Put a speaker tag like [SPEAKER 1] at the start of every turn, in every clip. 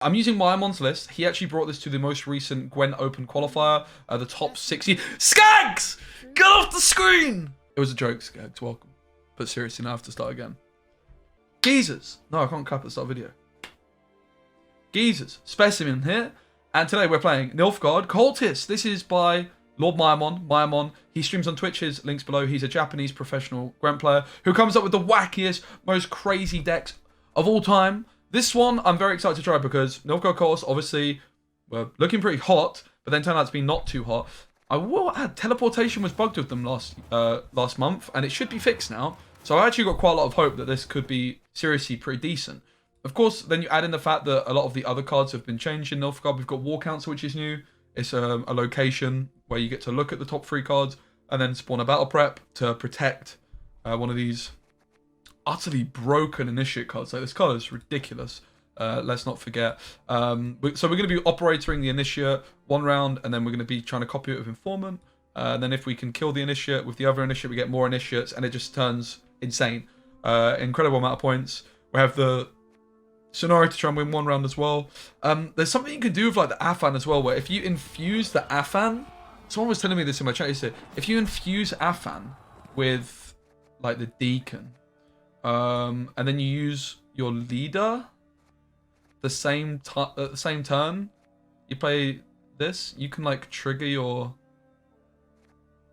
[SPEAKER 1] I'm using Myamon's list. He actually brought this to the most recent Gwent Open qualifier, the top 60. Skags! Get off the screen! It was a joke, Skags. Welcome. But seriously, now I have to start again. Geezers. No, I can't clap at the start of the video. Geezers. Specimen here. And today we're playing Nilfgaard Cultists. This is by Lord Myamon. Myamon. He streams on Twitch. His link's below. He's a Japanese professional Gwent player who comes up with the wackiest, most crazy decks of all time. This one I'm very excited to try because Nilfgaard Cultists obviously were looking pretty hot, but then turned out to be not too hot. I will add, teleportation was bugged with them last month, and it should be fixed now. So I actually got quite a lot of hope that this could be seriously pretty decent. Of course, then you add in the fact that a lot of the other cards have been changed in Nilfgaard. We've got War Council, which is new. It's a location where you get to look at the top 3 cards and then spawn a battle prep to protect one of these utterly broken initiate cards. Like, this card is ridiculous. Let's not forget. So we're going to be operating the initiate one round, and then we're going to be trying to copy it with Informant. And then if we can kill the initiate with the other initiate, we get more initiates, and it just turns insane. Incredible amount of points. We have the scenario to try and win one round as well. There's something you can do with like the Afan as well, where if you infuse the Afan, someone was telling me this in my chat yesterday, if you infuse Afan with like the Deacon, and then you use your leader the same turn you play this, you can like trigger your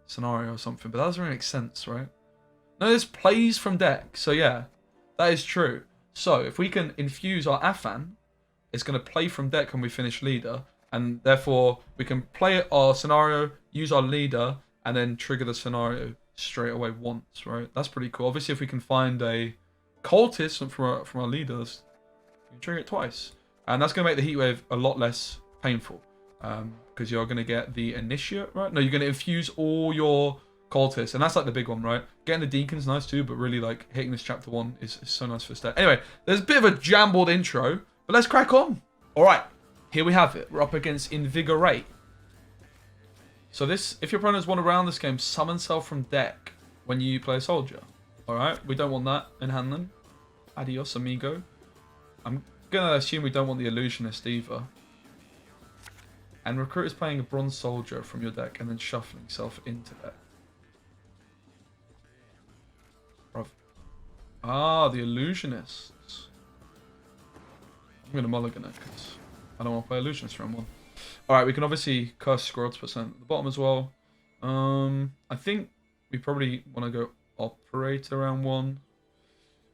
[SPEAKER 1] scenario or something, but that doesn't really make sense, right? No, this plays from deck, so yeah, that is true. So if we can infuse our Afan, it's going to play from deck when we finish leader, and therefore we can play our scenario, use our leader, and then trigger the scenario straight away once, right? That's pretty cool. Obviously, if we can find a cultist from our leaders, we can trigger it twice, and that's going to make the heatwave a lot less painful, because you're going to get the initiate, right? No, you're going to infuse all your cultists, and that's like the big one, right? Getting the deacon's nice too, but really like hitting this chapter 1 is so nice for stat. Anyway, there's a bit of a jambled intro, but let's crack on. All right, here we have it. We're up against Invigorate. So this, if your opponents want to round this game, summon self from deck when you play a soldier. All right, we don't want that in hand then. Adios, amigo. I'm gonna assume we don't want the illusionist either. And recruit is playing a bronze soldier from your deck and then shuffling self into deck. Ah, the illusionists. I'm going to mulligan it because I don't want to play illusionist round 1. Alright, we can obviously curse scrolls percent at the bottom as well. I think we probably want to go operator round 1.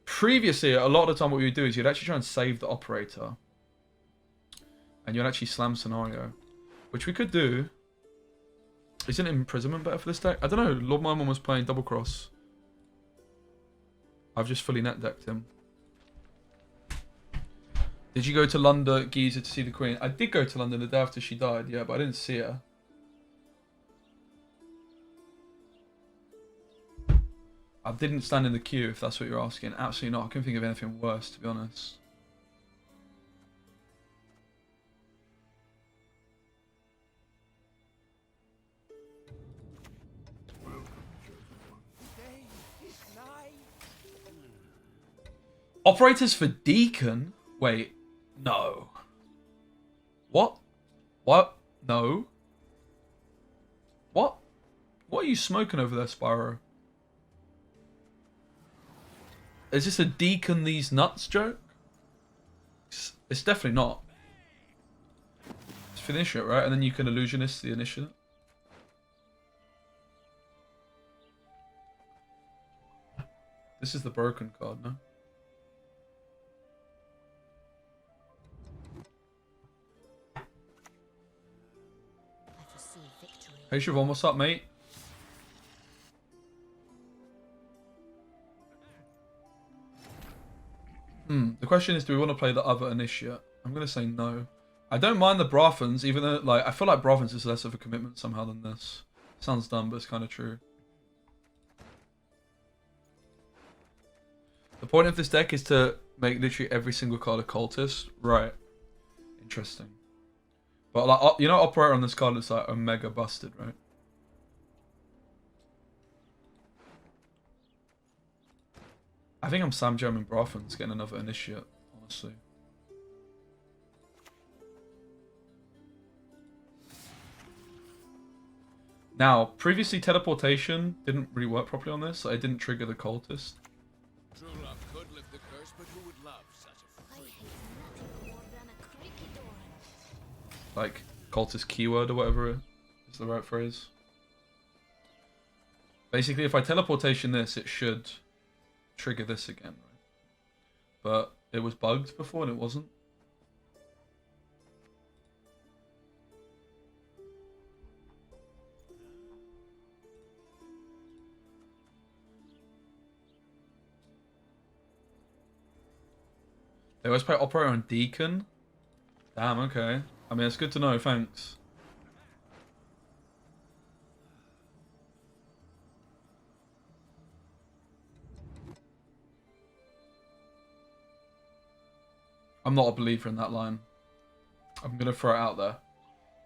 [SPEAKER 1] Previously, a lot of the time what we would do is you'd actually try and save the operator. And you'd actually slam scenario. Which we could do. Isn't imprisonment better for this deck? I don't know. Lord Myamon was playing double cross. I've just fully net decked him. Did you go to London, Giza, to see the Queen? I did go to London the day after she died, yeah, but I didn't see her. I didn't stand in the queue, if that's what you're asking. Absolutely not. I couldn't think of anything worse, to be honest. Operators for Deacon? Wait, no. What? What? No. What? What are you smoking over there, Spyro? Is this a Deacon these nuts joke? It's definitely not. Let's finish it, right? And then you can illusionist the initiate. This is the broken card, no? Hey Siobhan, what's up, mate? The question is, do we want to play the other initiate? I'm going to say no. I don't mind the Brathens, even though, like, I feel like Brathens is less of a commitment somehow than this. Sounds dumb, but it's kind of true. The point of this deck is to make literally every single card a cultist. Right. Interesting. But, like, you know, operator on this card is like Omega busted, right? I think I'm Sam German Brathens getting another initiate, honestly. Now, previously teleportation didn't really work properly on this, so it didn't trigger the cultist.
[SPEAKER 2] True love could lift the curse, but who would love such a freak?
[SPEAKER 1] Like, cultist keyword or whatever is the right phrase. Basically, if I teleportation this, it should trigger this again, right? But it was bugged before and it wasn't. They always play Operator on Deacon. Damn, okay. I mean, it's good to know, thanks. I'm not a believer in that line. I'm going to throw it out there.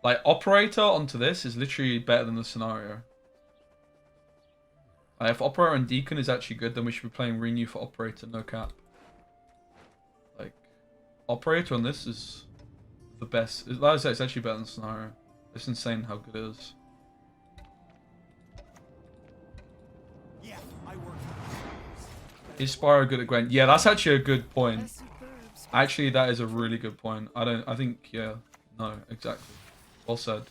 [SPEAKER 1] Like, Operator onto this is literally better than the scenario. Like, if Operator and Deacon is actually good, then we should be playing Renew for Operator, no cap. Like, Operator on this is the best. Like I said, it's actually better than the scenario. It's insane how good it is.
[SPEAKER 3] Yeah, I work.
[SPEAKER 1] Is Spyro good at Gwent? Yeah, that's actually a good point. Actually, that is a really good point. I think, yeah. No, exactly. Well said.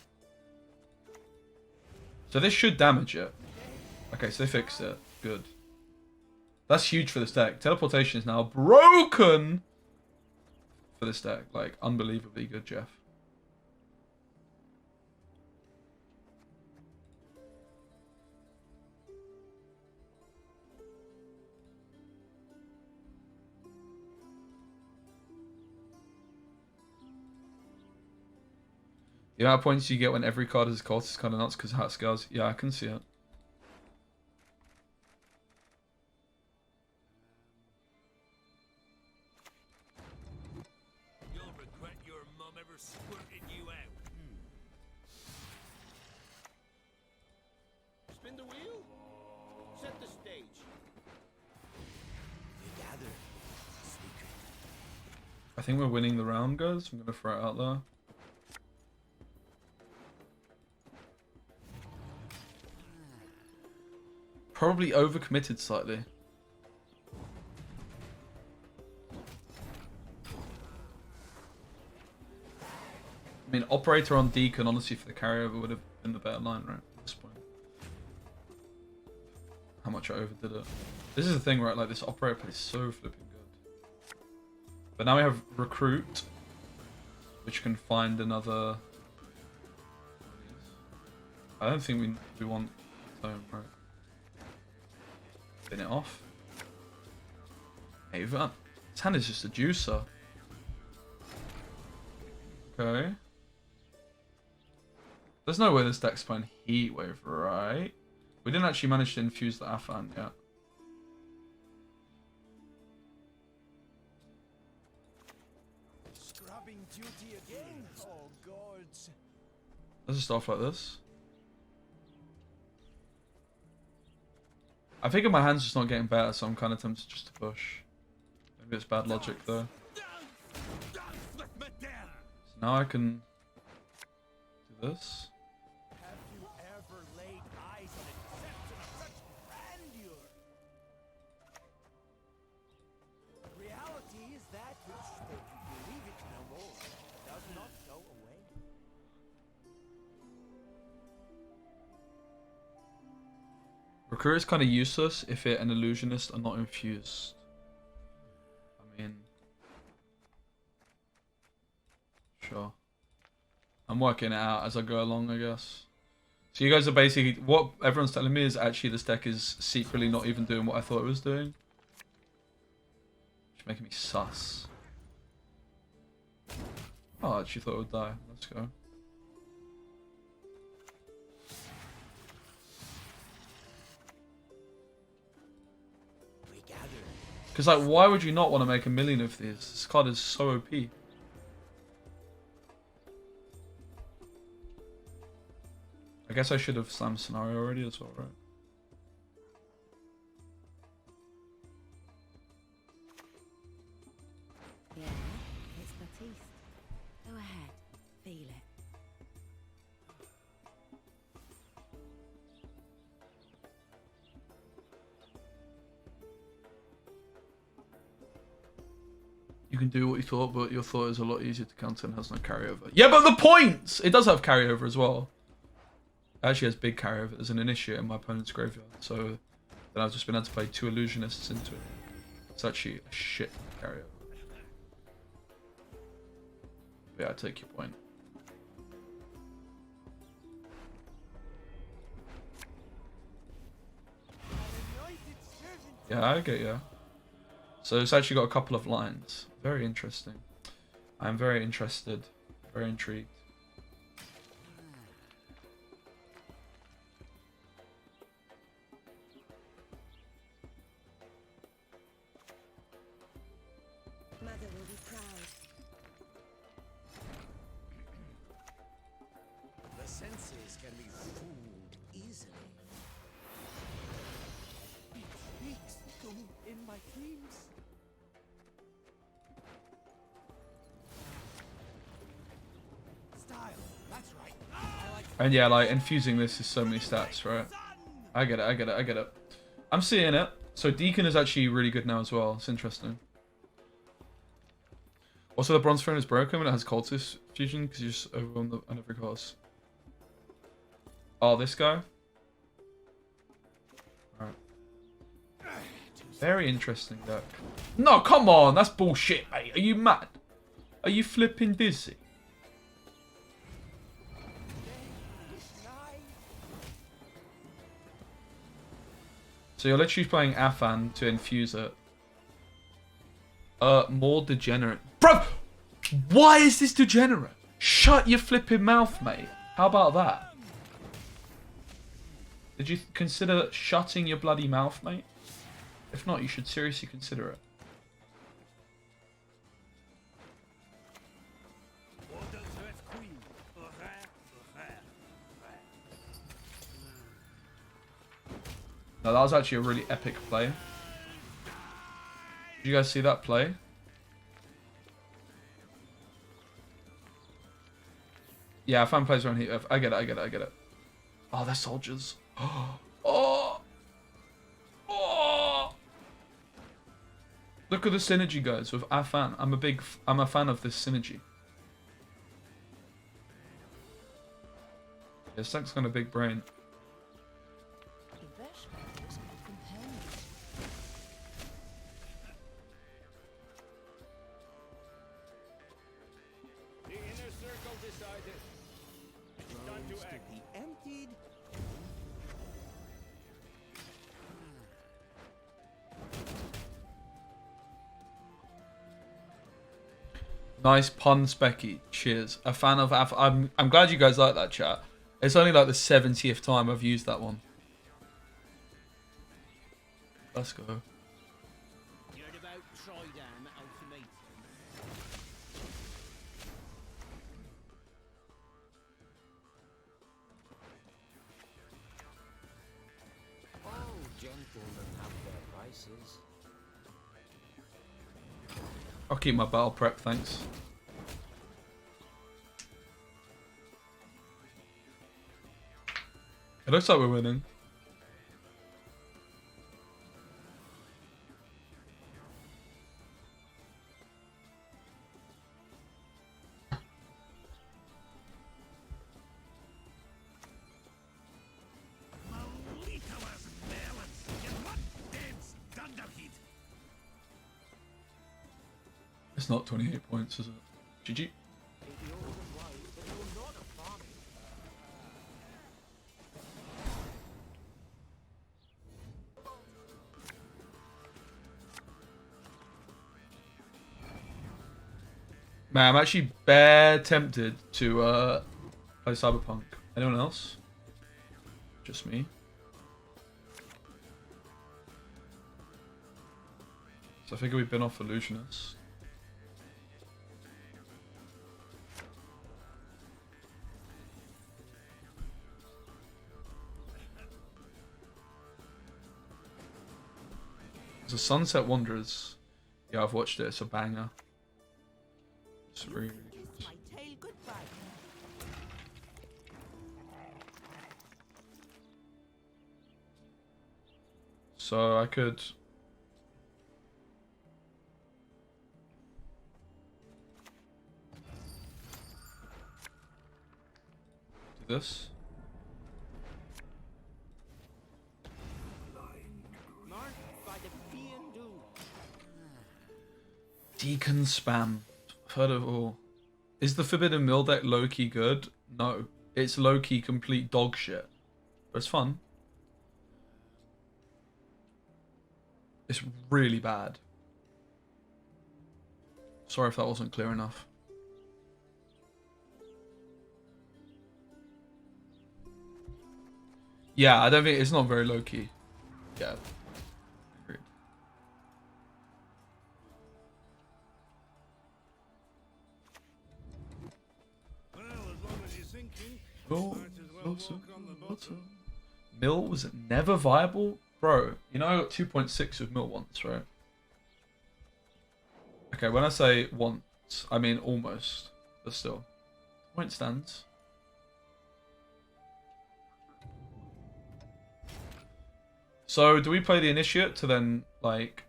[SPEAKER 1] So this should damage it. Okay, so they fixed it. Good. That's huge for this deck. Teleportation is now broken for this deck. Like, unbelievably good, Jeff. The amount of points you get when every card is a cultist is kind of nuts because how it scales. Yeah, I can see it.
[SPEAKER 2] You'll regret your mum ever squirted you out. Spin the wheel. Set the stage.
[SPEAKER 3] We gather. Secret.
[SPEAKER 1] I think we're winning the round, guys. I'm going to throw it out there. Probably overcommitted slightly. I mean, Operator on Deacon, honestly, for the carryover would have been the better line, right? At this point. How much I overdid it. This is the thing, right? Like, this Operator plays so flipping good. But now we have Recruit, which can find another... I don't think we want Tome, right? Spin it off. Ava. His hand is just a juicer. Okay. There's no way this deck's playing Heat Wave, right? We didn't actually manage to infuse the Afan yet.
[SPEAKER 3] Scrubbing duty again. Oh gods.
[SPEAKER 1] Let's just start off like this. I figure my hand's just not getting better, so I'm kind of tempted just to push. Maybe it's bad logic though. So now I can do this.
[SPEAKER 3] Have you ever laid eyes on a deception of such grandeur? Reality is that which, though you believe it no more, does not go away.
[SPEAKER 1] Recruit is kind of useless if it and Illusionist are not infused. I mean... Sure. I'm working it out as I go along, I guess. So you guys are basically... What everyone's telling me is actually this deck is secretly not even doing what I thought it was doing. Which is making me sus. Oh, I actually thought it would die. Let's go. Because, like, why would you not want to make a million of these? This card is so OP. I guess I should have slammed Scenario already as well, right?
[SPEAKER 4] Yeah, it's Batiste. Go ahead, feel it.
[SPEAKER 1] You can do what you thought, but your thought is a lot easier to counter and has no carryover. Yeah, but the points! It does have carryover as well. It actually has big carryover. There's an initiate in my opponent's graveyard, so then I've just been able to play 2 illusionists into it. It's actually a shit carryover. Yeah, I take your point. Yeah, I get you. So it's actually got a couple of lines. Very interesting. I'm very interested. Very intrigued.
[SPEAKER 4] Mother will be proud.
[SPEAKER 3] The senses can be fooled easily. It speaks to me in my dreams. Style, that's right. I like
[SPEAKER 1] And yeah, like, infusing this is so many stats, right? I get it, I get it, I get it. I'm seeing it. So Deacon is actually really good now as well. It's interesting. Also, the Bronze Throne is broken when it has Cultist fusion because you just overwhelm on every cost. Oh, this guy? Alright. Very interesting, though. No, come on! That's bullshit, mate. Are you mad? Are you flipping dizzy? So you're literally playing Afan to infuse it. More degenerate. Bro! Why is this degenerate? Shut your flipping mouth, mate. How about that? Did you consider shutting your bloody mouth, mate? If not, you should seriously consider it. No, that was actually a really epic play. Did you guys see that play? Yeah, fan plays around here. I get it, I get it, I get it. Oh, they're soldiers. Oh! Oh! Look at the synergy, guys, with Afan. I'm a fan of this synergy. Yeah, Stack's got a big brain.
[SPEAKER 3] the inner circle decided. Time to act. Be emptied.
[SPEAKER 1] Nice pun, Specky. Cheers. A fan of I'm glad you guys like that, chat. It's only like the 70th time I've used that one. Let's go.
[SPEAKER 2] Heard about Tridam Ultimate.
[SPEAKER 5] Oh, gentlemen have their vices.
[SPEAKER 1] I'll keep my battle prep, thanks. It looks like we're winning. It's not 28 points, is it? GG. Man, I'm actually bare tempted to play Cyberpunk. Anyone else? Just me. So I figure we've been off Illusionists. There's a Sunset Wanderers. Yeah, I've watched it. It's a banger. It's really, really good.
[SPEAKER 4] My tail goodbye.
[SPEAKER 1] So I could... This.
[SPEAKER 3] Marked by the fiend doom.
[SPEAKER 1] Deacon spam. Heard of all. Is the Forbidden Mill deck low-key good? No. It's low-key complete dog shit. But it's fun. It's really bad. Sorry if that wasn't clear enough. Yeah, I don't think it's not very low-key. Yeah. Agreed.
[SPEAKER 3] Well, as long as you're sinking,
[SPEAKER 1] Oh,
[SPEAKER 3] might as well walk on the bottom.
[SPEAKER 1] Mill was never viable? Bro, you know I got 2.6 with Mill once, right? Okay, when I say once, I mean almost. But still. Point stands. So, do we play the Initiate to then, like,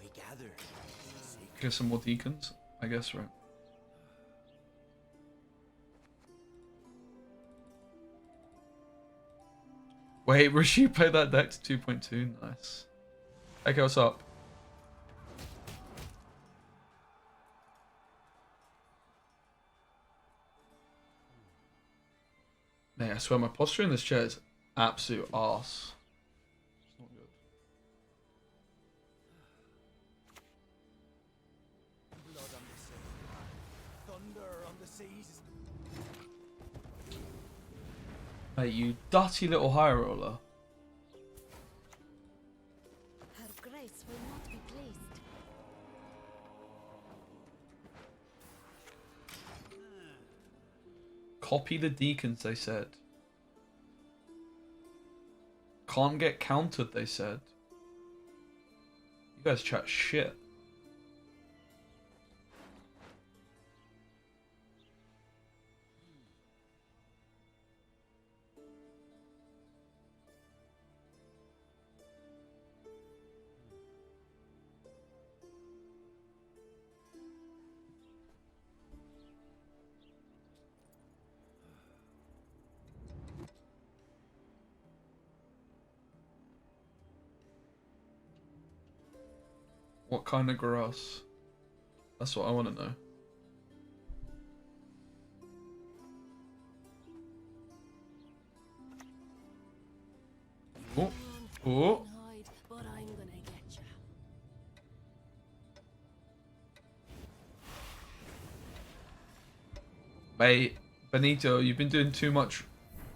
[SPEAKER 3] We gather.
[SPEAKER 1] get some more Deacons? I guess, right? Wait, Rishi played that deck to 2.2? Nice. Okay, what's up? Mate, I swear my posture in this chair is absolute arse. It's not good.
[SPEAKER 3] Blood on the sea. Thunder on the seas.
[SPEAKER 1] Mate, you dirty little high roller.
[SPEAKER 4] Her grace will not be pleased.
[SPEAKER 1] Copy the Deacons, they said. Can't get countered, they said. You guys chat shit. What kind of grass? That's what I want to know. Oh, oh.
[SPEAKER 4] Hide, but I'm gonna get ya.
[SPEAKER 1] Mate, Benito, you've been doing too much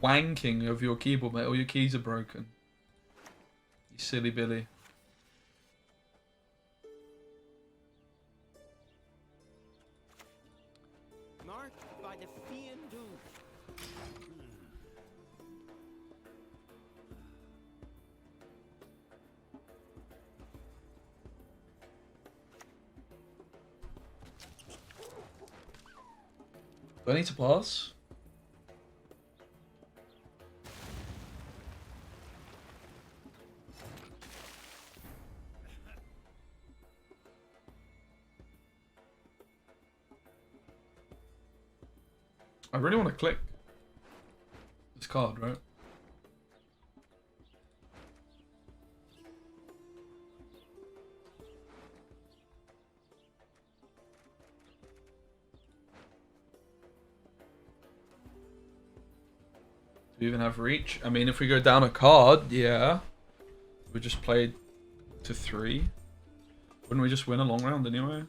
[SPEAKER 1] wanking of your keyboard, mate. All your keys are broken. You silly Billy.
[SPEAKER 3] Marked by the fiend doom.
[SPEAKER 1] Do I need to pass? I really want to click this card, right? Do we even have reach? I mean, if we go down a card, yeah. We just played to 3. Wouldn't we just win a long round anyway?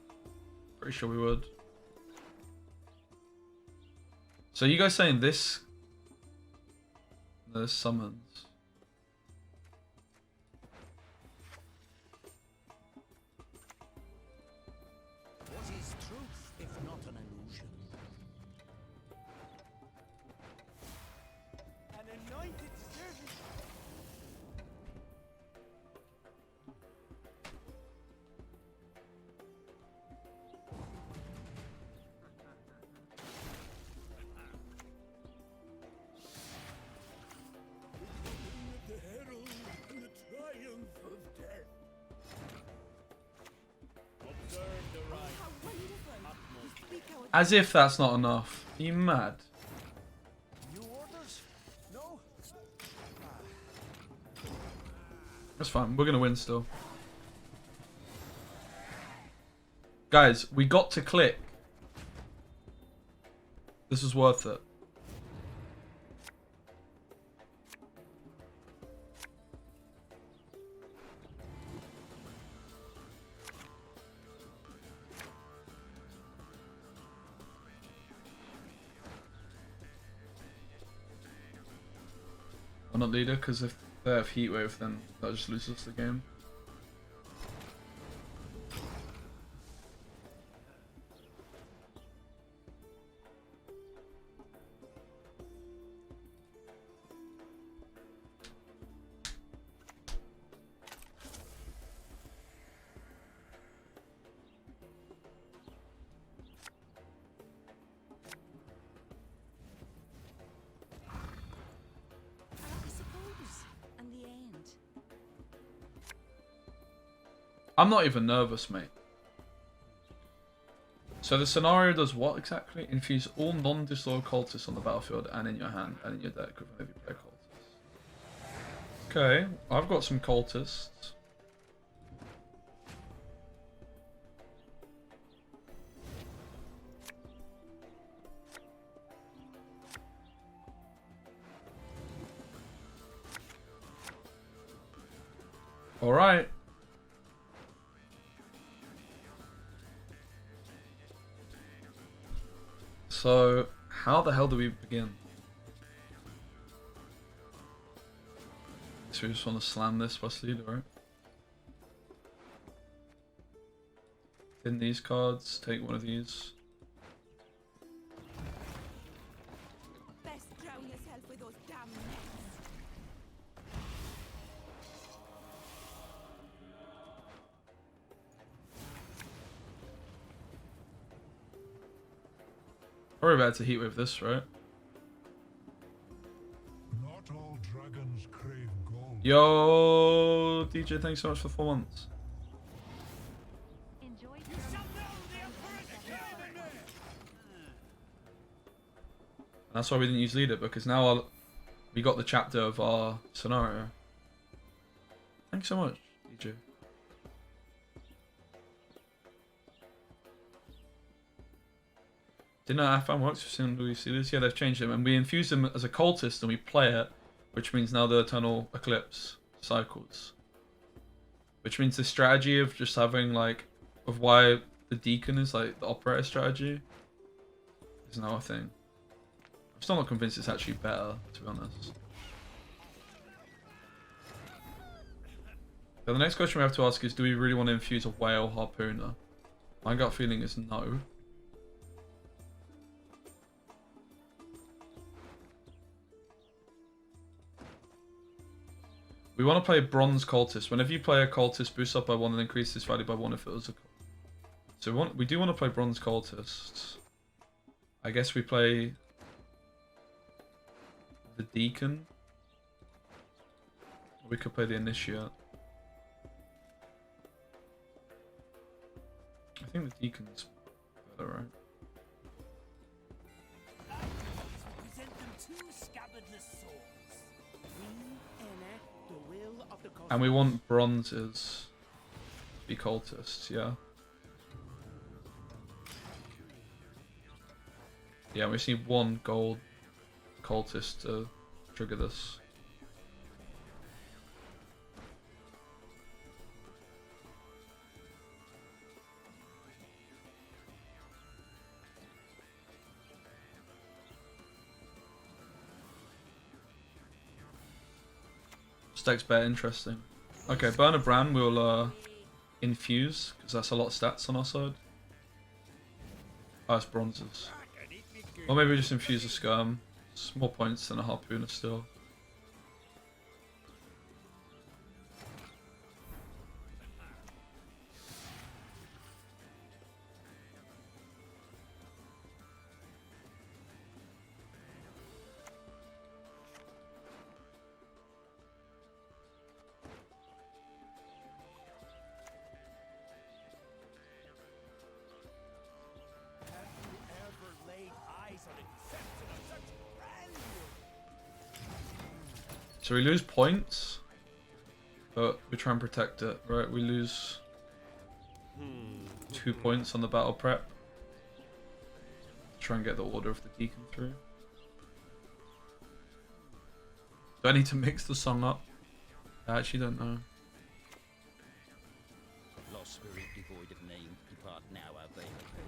[SPEAKER 1] Pretty sure we would. So you guys saying this? There's summons.
[SPEAKER 3] What is truth if not an illusion? An anointed servant. The herald and the triumph of death. Observe the right.
[SPEAKER 4] How wonderful! You speak our
[SPEAKER 1] As if that's not enough. Are you mad?
[SPEAKER 3] New orders? No?
[SPEAKER 1] That's fine. We're gonna win still. Guys, we got to click. This was worth it. I'm not leader because if they have heat wave, then that just loses the game.
[SPEAKER 4] I suppose. And the end.
[SPEAKER 1] I'm not even nervous, mate. So the scenario does what exactly? Infuse all non-disloyal cultists on the battlefield and in your hand and in your deck whenever you play cultists. Okay, I've got some cultists. Alright. So, how the hell do we begin? So we just want to slam this plus leader, right? In these cards, take one of these.
[SPEAKER 4] Best drown yourself with those damn nets.
[SPEAKER 1] Probably bad to heat with this, right?
[SPEAKER 6] Not all dragons crave gold.
[SPEAKER 1] Yo, DJ, thanks so much for 4 months.
[SPEAKER 4] Enjoy
[SPEAKER 3] You shall know the Emperor's tyranny!
[SPEAKER 1] That's why we didn't use leader, because now we got the chapter of our scenario. Thanks so much, DJ. Didn't know AFAM works for Sin Louis Sealers? Yeah, they've changed him, and we infused him as a cultist and we play it, which means now the Eternal Eclipse cycles. Which means the strategy of just having, like, of why the Deacon is, like, the operator strategy is now a thing. I'm still not convinced it's actually better, to be honest. So the next question we have to ask is, do we really want to infuse a whale harpooner? My gut feeling is no. We want to play Bronze Cultist. Whenever you play a Cultist, boost up by 1 and increase this value by 1 if it was a... So we do want to play Bronze Cultists. I guess we play... the Deacon. Or we could play the Initiate. I think the Deacon's better, right?
[SPEAKER 3] Present them 2 scabbardless swords. We enact the will of the cosmos.
[SPEAKER 1] And we want bronzes to be cultists, yeah? Yeah, we just need 1 gold cultist to trigger this. Deck's better, interesting. Okay, Burner Brand will infuse, because that's a lot of stats on our side. Oh, it's bronzes. Or maybe we just infuse a Skirm. It's more points than a Harpooner still.
[SPEAKER 3] Have you ever laid eyes on a
[SPEAKER 1] So we lose points, but we try and protect it, right? We lose 2 points on the battle prep. Try and get the Order of the Deacon through. Do I need to mix the song up? I actually don't know.
[SPEAKER 7] Lost spirit devoid of name, depart now our veil of pain.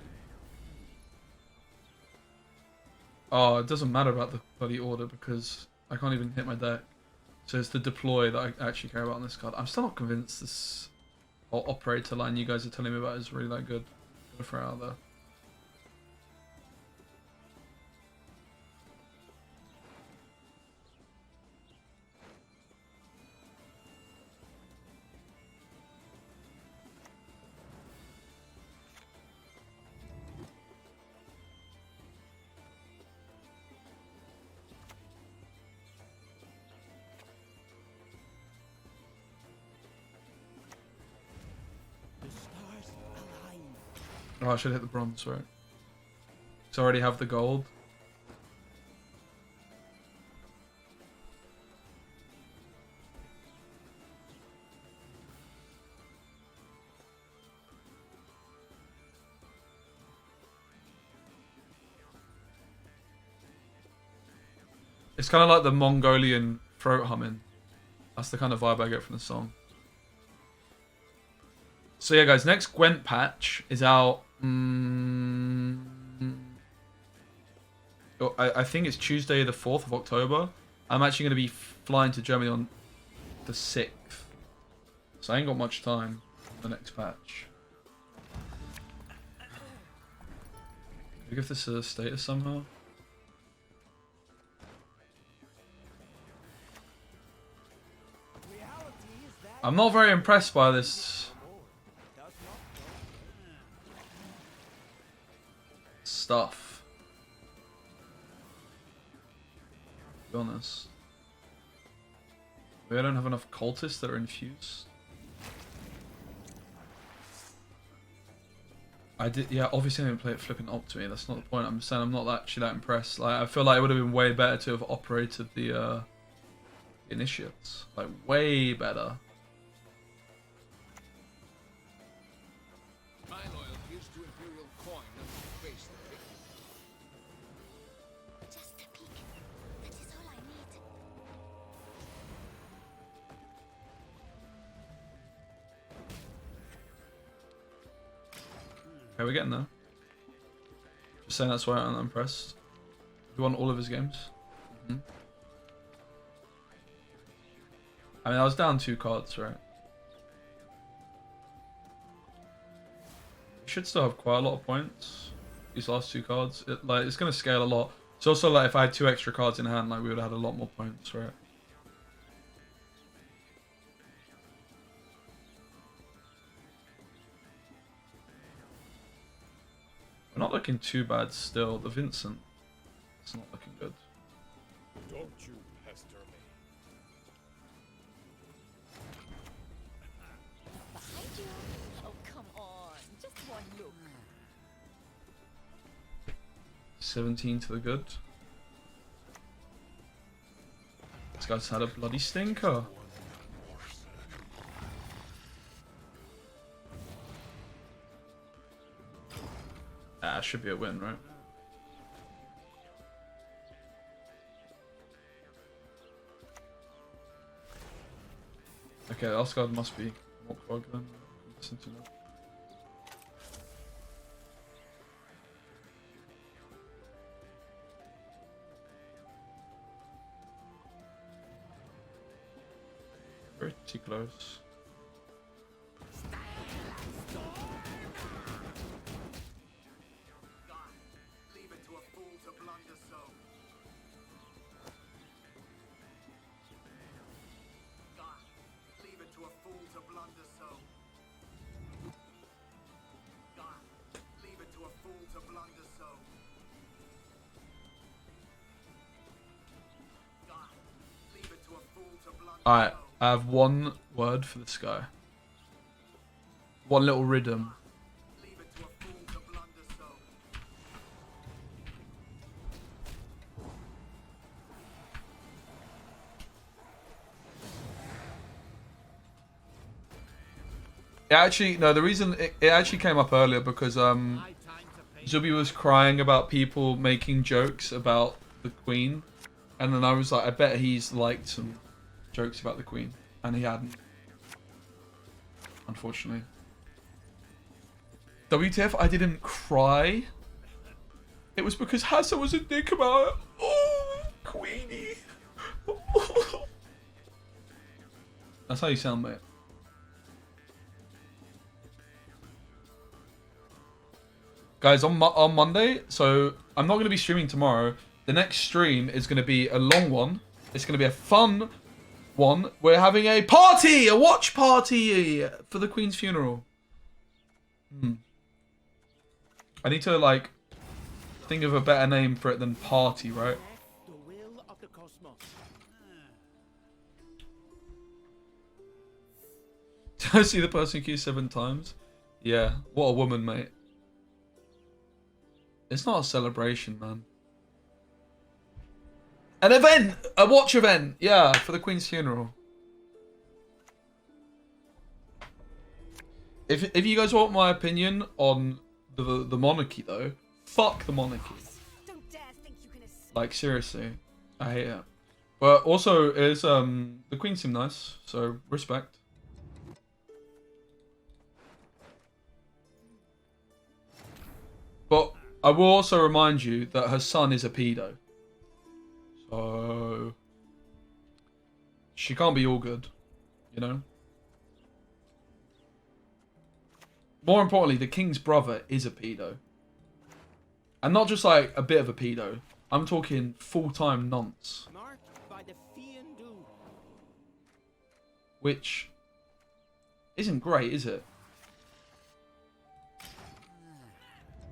[SPEAKER 1] Oh, it doesn't matter about the bloody order because I can't even hit my deck. So it's the deploy that I actually care about on this card. I'm still not convinced this whole operator line you guys are telling me about is really that good. I'm gonna throw it out there.
[SPEAKER 3] The stars align.
[SPEAKER 1] Oh, I should hit the bronze, right? So I already have the gold. It's kind of like the Mongolian throat humming. That's the kind of vibe I get from the song. So yeah, guys, next Gwent patch is out. I think it's Tuesday, the 4th of October. I'm actually going to be flying to Germany on the 6th. So I ain't got much time for the next patch. Can we give this a status somehow? I'm not very impressed by this stuff, to be honest. Maybe I don't have enough cultists that are infused. Yeah, obviously I didn't play it flipping up to me, that's not the point. I'm saying I'm not actually that impressed. Like, I feel like it would have been way better to have operated the initiates. Like, way better.
[SPEAKER 2] My loyalty is to Imperial coin, not to face the king.
[SPEAKER 8] Just a peek. That is all I need.
[SPEAKER 1] Okay, we're getting there. Just saying that's why I'm not impressed. We won all of his games. I mean, I was down 2 cards, right? We should still have quite a lot of points. These last 2 cards, it's gonna scale a lot. It's also like if I had 2 extra cards in hand, like we would have had a lot more points, right? We're not looking too bad still. The Vincent, it's not looking good.
[SPEAKER 2] Don't you pester me.
[SPEAKER 8] Behind you? Oh, come on. Just one look.
[SPEAKER 1] 17 to the good. This guy's had a bloody stinker. Ah, should be a win, right? Okay, Osgard must be more Quag then. Listen to that. Pretty close.
[SPEAKER 3] Leave it to a fool to blunder so. God, leave it to a fool to blunder so. God, leave it to a fool to blunder so. God, leave it to a fool to blunder
[SPEAKER 1] Alright,
[SPEAKER 3] so.
[SPEAKER 1] I have one word for this guy. One little rhythm.
[SPEAKER 3] Leave it to a fool to blunder so.
[SPEAKER 1] It actually, no, the reason it actually came up earlier because Zubi was crying about people making jokes about the Queen, and then I was like, I bet he's liked some jokes about the Queen, and he hadn't, unfortunately. WTF, I didn't cry. It was because Hazza was a dick about it. Oh, Queenie. That's how you sound, mate. Guys, on Monday, so I'm not going to be streaming tomorrow. The next stream is going to be a long one. It's going to be a fun one. We're having a party, a watch party for the Queen's funeral. I need to, like, think of a better name for it than party, right?
[SPEAKER 3] The will of the cosmos.
[SPEAKER 1] Did I see the person queue 7 times? Yeah, what a woman, mate. It's not a celebration, man. An event! A watch event! Yeah, for the Queen's funeral. If you guys want my opinion on the monarchy, though, fuck the monarchy.
[SPEAKER 4] Don't dare think you can escape.
[SPEAKER 1] Like, seriously. I hate it. But also, is the Queen seemed nice, so respect. But I will also remind you that her son is a pedo. So she can't be all good, you know? More importantly, the king's brother is a pedo. And not just like a bit of a pedo. I'm talking full-time nonce.
[SPEAKER 3] Marked by the Fiend Doom.
[SPEAKER 1] Which isn't great, is it?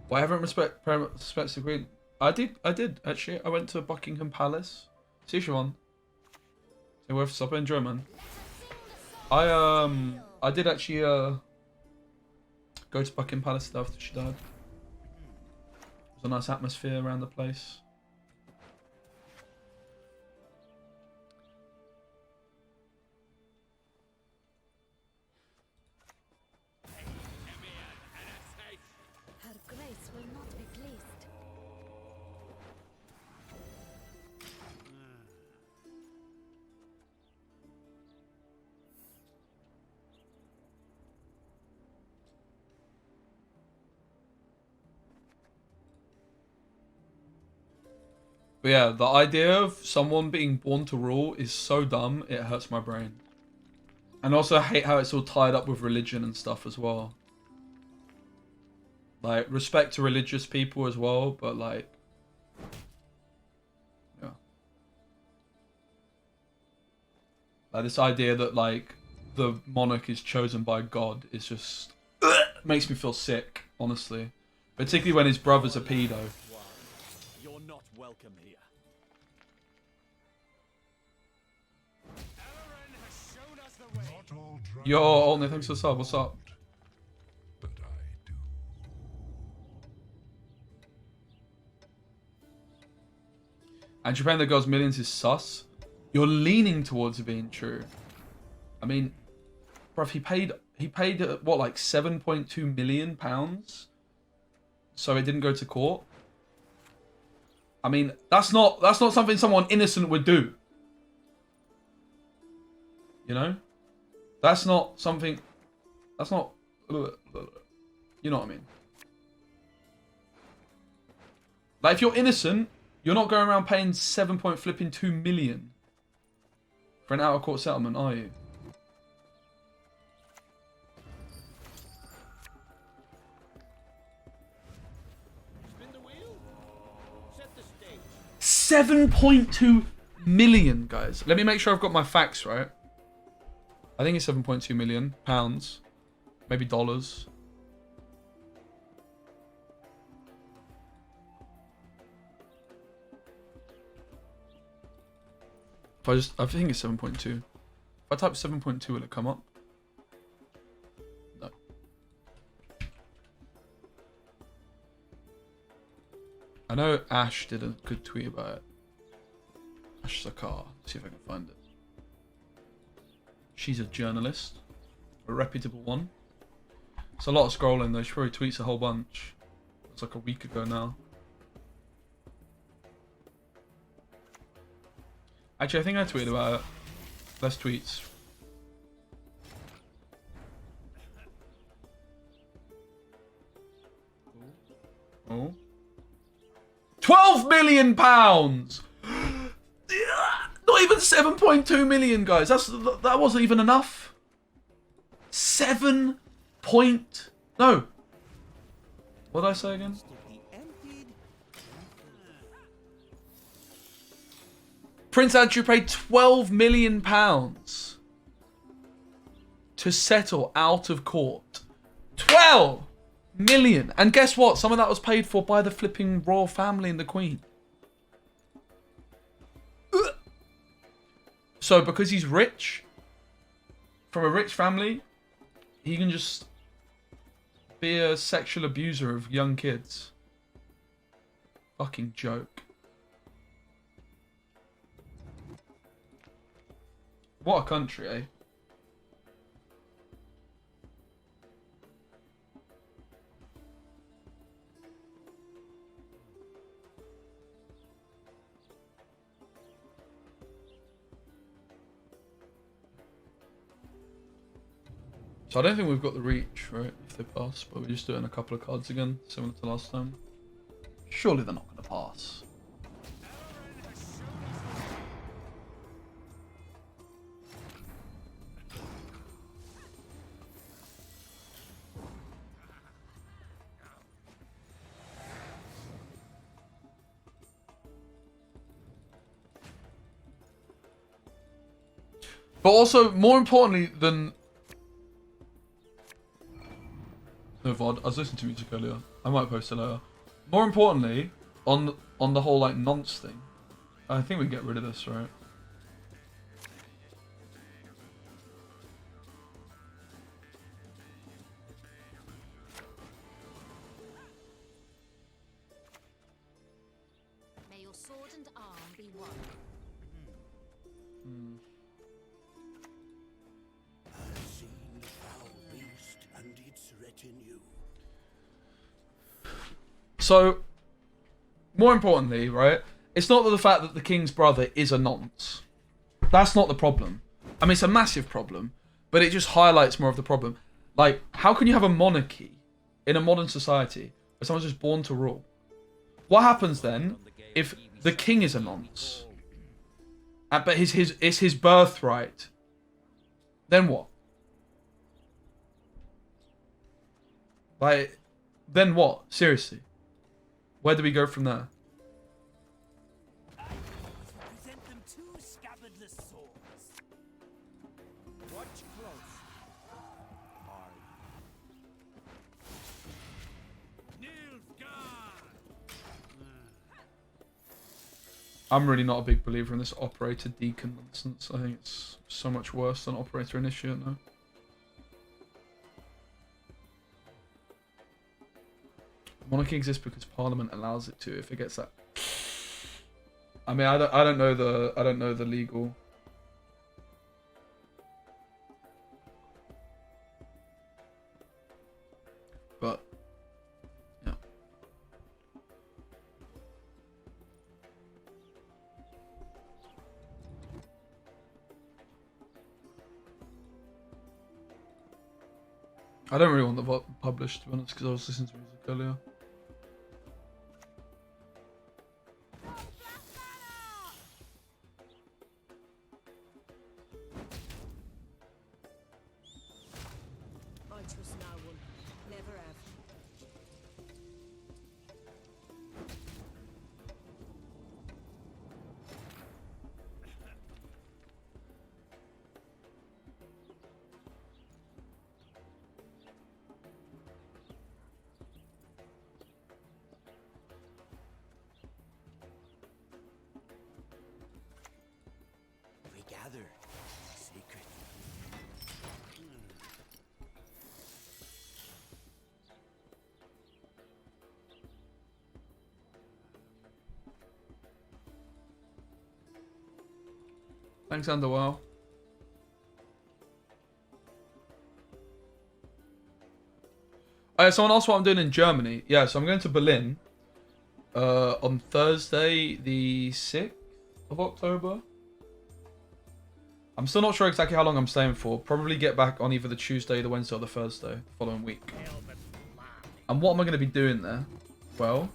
[SPEAKER 1] Well, I haven't respect the Queen. I did actually. I went to Buckingham Palace. See you on. Say worth stop and enjoy, man. I did actually go to Buckingham Palace after she died. It was a nice atmosphere around the place.
[SPEAKER 8] Her grace will not be pleased.
[SPEAKER 1] But yeah, the idea of someone being born to rule is so dumb, it hurts my brain. And also I hate how it's all tied up with religion and stuff as well. Like, respect to religious people as well, but like... yeah. Like, this idea that, like, the monarch is chosen by God is just... makes me feel sick, honestly. Particularly when his brother's a pedo.
[SPEAKER 3] You're not welcome here.
[SPEAKER 6] Not all dragons
[SPEAKER 1] Yo, Olney, thanks for the sub. What's up?
[SPEAKER 6] but I do.
[SPEAKER 1] And Japan that goes millions is sus. You're leaning towards it being true. I mean, bruv, he paid what, like £7.2 million? So it didn't go to court. I mean, that's not something someone innocent would do. You know? That's not something... That's not... You know what I mean? Like, if you're innocent, you're not going around paying 7.2 million for an out-of-court settlement, are you?
[SPEAKER 3] Spin the wheel. Set the stage.
[SPEAKER 1] 7.2 million, guys. Let me make sure I've got my facts right. I think it's 7.2 million pounds, maybe dollars. I think it's 7.2. If I type 7.2, will it come up? No. I know Ash did a good tweet about it. Ash Sakar. See if I can find it. She's a journalist, a reputable one. It's a lot of scrolling though. She probably tweets a whole bunch. It's like a week ago now. Actually, I think I tweeted about it. Less tweets. Oh. £12 million! Not even 7.2 million, guys. That wasn't even enough. 7 point... No. What did I say again? Prince Andrew paid £12 million to settle out of court. 12 million. And guess what? Some of that was paid for by the flipping royal family and the Queen. So because he's rich, from a rich family, he can just be a sexual abuser of young kids. Fucking joke. What a country, eh? So I don't think we've got the reach, right, if they pass, but we're just doing a couple of cards again, similar to last time. Surely they're not going to pass. But also, more importantly than... No VOD, I was listening to music earlier. I might post it later. More importantly, on the whole like nonce thing, I think we can get rid of this, right?
[SPEAKER 8] May your sword and arm be one.
[SPEAKER 3] I've seen the foul beast and its retinue.
[SPEAKER 1] So, more importantly, right? It's not the fact that the king's brother is a nonce. That's not the problem. I mean, it's a massive problem, but it just highlights more of the problem. Like, how can you have a monarchy in a modern society where someone's just born to rule? What happens then if the king is a nonce? But it's his birthright. Then what? Like, then what? Seriously. Where do we go from there?
[SPEAKER 3] Present them two scabbardless swords. Watch close.
[SPEAKER 1] I'm really not a big believer in this operator deacon nonsense. I think it's so much worse than operator initiate now. Monarchy exists because Parliament allows it to. If it gets that, I mean, I don't know the legal. But yeah. I don't really want the VOD published, to be honest, because I was listening to music earlier.
[SPEAKER 8] I trust no one. Never have.
[SPEAKER 3] We gather secret.
[SPEAKER 1] Thanks, Underwell. Someone asked what I'm doing in Germany. Yeah, so I'm going to Berlin on Thursday, the 6th of October. I'm still not sure exactly how long I'm staying for. Probably get back on either the Tuesday, the Wednesday, or the Thursday the following week. And what am I going to be doing there? Well,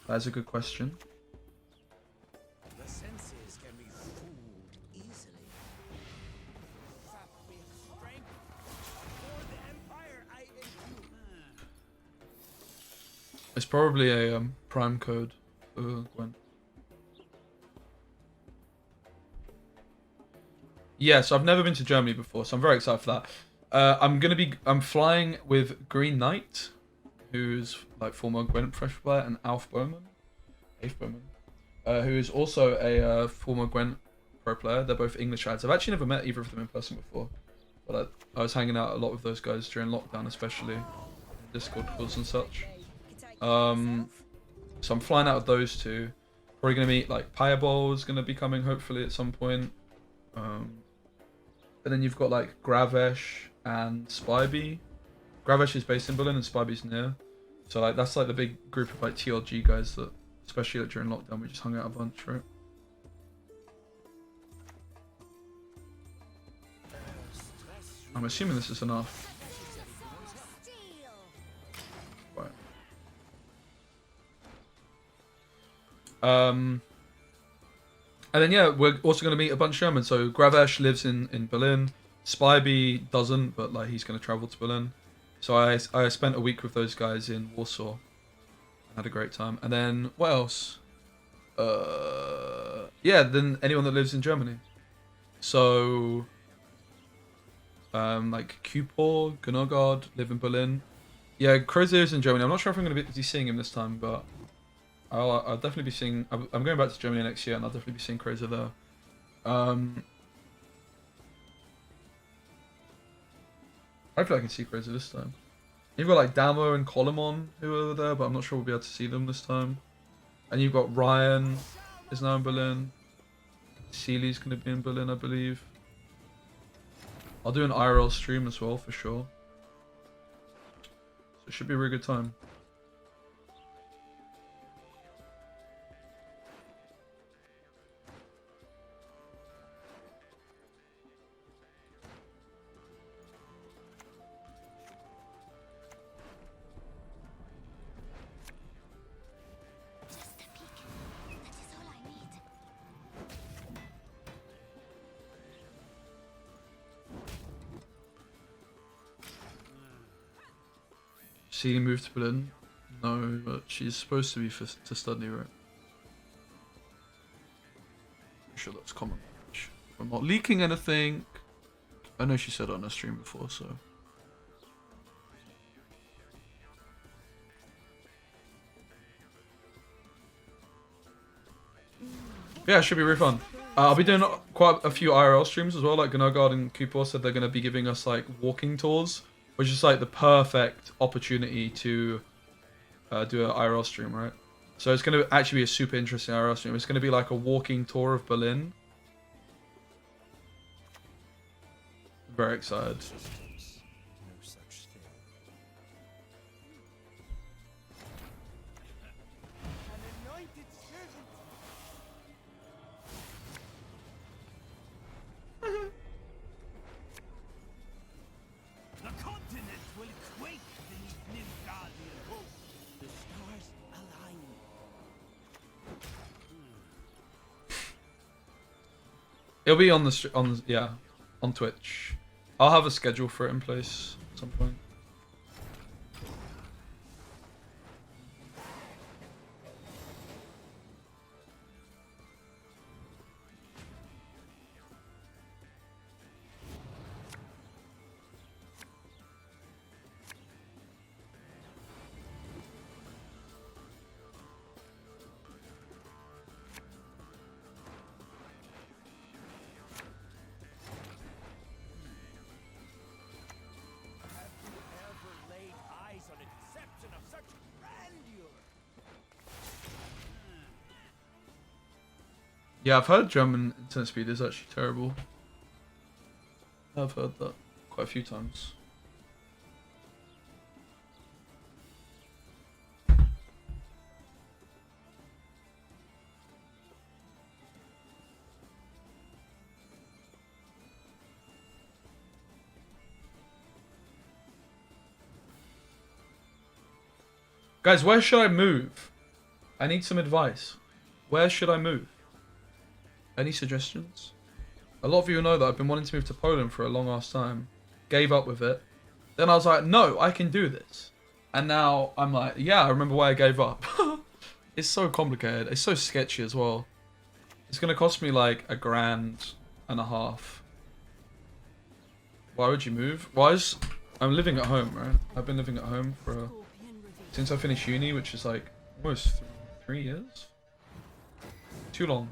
[SPEAKER 1] that's a good question.
[SPEAKER 3] The senses can be fooled easily. Sap me of strength. For the Empire I endure.
[SPEAKER 1] It's probably a prime code for Gwent. Yeah, so I've never been to Germany before, so I'm very excited for that. I'm flying with Green Knight, who's like former Gwent fresh player, and Alf Bowman, who is also a former Gwent pro player. They're both English lads. I've actually never met either of them in person before, but I was hanging out a lot with those guys during lockdown, especially in Discord calls and such. So I'm flying out with those two. Probably gonna meet like Piebol gonna be coming hopefully at some point. And then you've got like Gravesh and Spyby. Gravesh is based in Berlin and Spyby's near. So like that's like the big group of like TLG guys that, especially like, during lockdown, we just hung out a bunch, right? I'm assuming this is enough. Right. And then yeah, we're also going to meet a bunch of Sherman. So Gravesh lives in Berlin. Spyby doesn't, but like he's going to travel to Berlin. So I spent a week with those guys in Warsaw. I had a great time. And then what else? Yeah, then anyone that lives in Germany. So like Kupor, Gunogard live in Berlin. Yeah, Crozier is in Germany. I'm not sure if I'm going to be seeing him this time, but I'll definitely be seeing. I'm going back to Germany next year, and I'll definitely be seeing Crozier there. Hopefully, I can see Crozier this time. You've got like Damo and Colimon who are there, but I'm not sure we'll be able to see them this time. And you've got Ryan is now in Berlin. Seely's going to be in Berlin, I believe. I'll do an IRL stream as well for sure. So it should be a really good time. Seely moved to Berlin? No, but she's supposed to be to study, right? I'm sure that's common. I'm not leaking anything. I know she said on her stream before, so. Yeah, it should be really fun. I'll be doing quite a few IRL streams as well. Like Gunogard and Kupor said they're going to be giving us like walking tours, which is like the perfect opportunity to do an IRL stream, right? So it's going to actually be a super interesting IRL stream. It's going to be like a walking tour of Berlin. Very excited.
[SPEAKER 3] No such thing. An anointed servant. The continent will quake beneath Nilfgaardian hope. The stars align.
[SPEAKER 1] It'll be on the on Twitch. I'll have a schedule for it in place at some point. Yeah, I've heard German internet speed is actually terrible. I've heard that quite a few times. Guys, where should I move? I need some advice. Where should I move? Any suggestions? A lot of you know that I've been wanting to move to Poland for a long ass time. Gave up with it. Then I was like, no, I can do this. And now I'm like, yeah, I remember why I gave up. It's so complicated. It's so sketchy as well. It's going to cost me like $1,500. Why would you move? I'm living at home, right? I've been living at home for since I finished uni, which is like almost 3 years. Too long.